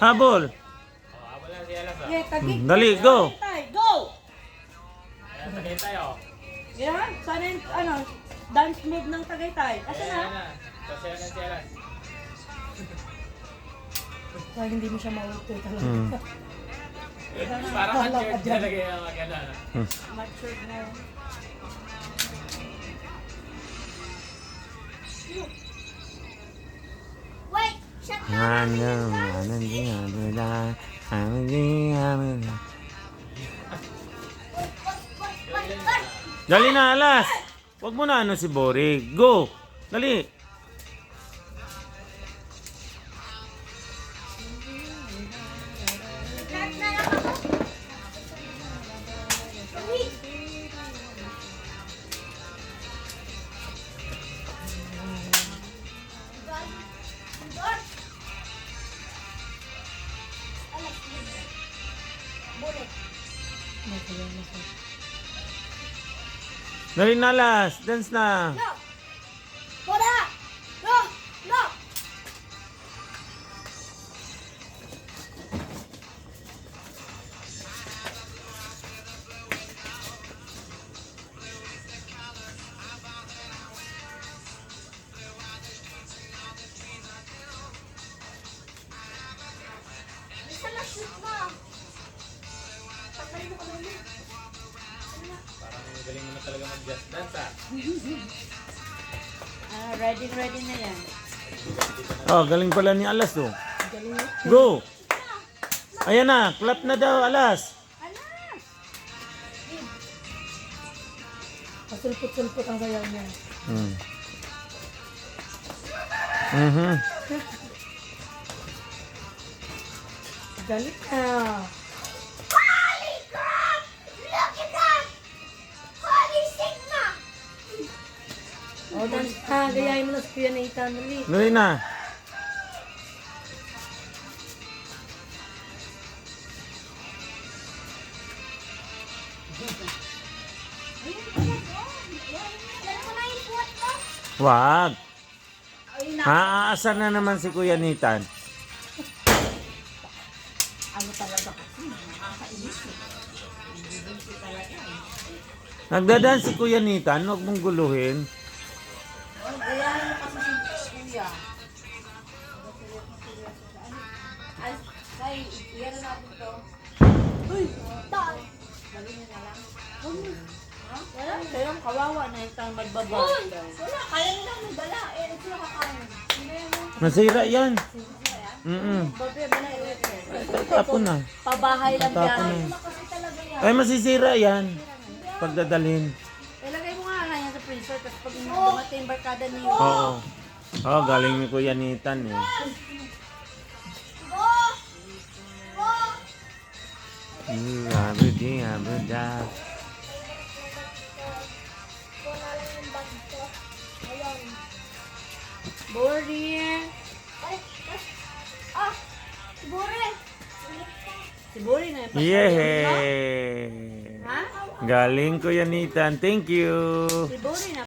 Habol. Habol lang si Alas. Yeah, tagig. Dali, go. Go! Ayan, tagay tayo. Yan, sana yung, dance move ng Tagaytay. Asa na? Sasayaw na si Alas. Kaya hindi mo siya mauto talaga. Parang matured talaga yung maganda. Matured na. Wait, shut up. Dali na, Alas. Huwag mo na ano si Borig. Go. Dali. Start na lang ako. Wait. Bullet. Dali na, Alas. Dance na. No. Bola. No. No. Bisa na shoot mo. Pagkain mo ka naman. Parang galing mo na talaga mag-just dance ah. Ready na yan. Oh, galing pala ni Alas, oh. Go. Ayan na. Clap na daw, Alas. Alas! Pasulpot-sulpot ang sayaw niya. Mhm. Galit na. Holy crap! Look at that! Holy Sigma! O, dance. Gayahin mo na sa Kuya Nathan. Dali. Dali na. Yan mo na yung puwat mo. Wag. Aasar na naman si Kuya Nitan. Ano talaga kasi? Nakakainis eh. Nagdadance si Kuya Nitan. Huwag mong guluhin. Gayahin mo kasi si Kuya. Ay, iyan na natin ito. Uy! Dog. Dali niya na lang. Ha? Wala. Kaya kawawa na itang magbaba. Uy! Wala, kaya nila magdala. Eh, ito na kakain. Nasira yan. Babe, ba na Tapon na. pabahay lang Tapon yan. na. Kasi talaga yan. Ay, masisira yan. Pagdadalhin. Ilagay mo nga yan sa freezer tapos pag dumating yung barkada niyo. Oo. Oh, galing ni Kuya Nitan eh. Go! Go! Abudi, abuda. Go na lang yung bag ko. Ayun. Boring. Ay, ah! Bure! Si Boring na yung Yehey! Ha? Galing Kuya Nitan. Thank you. Si Boring na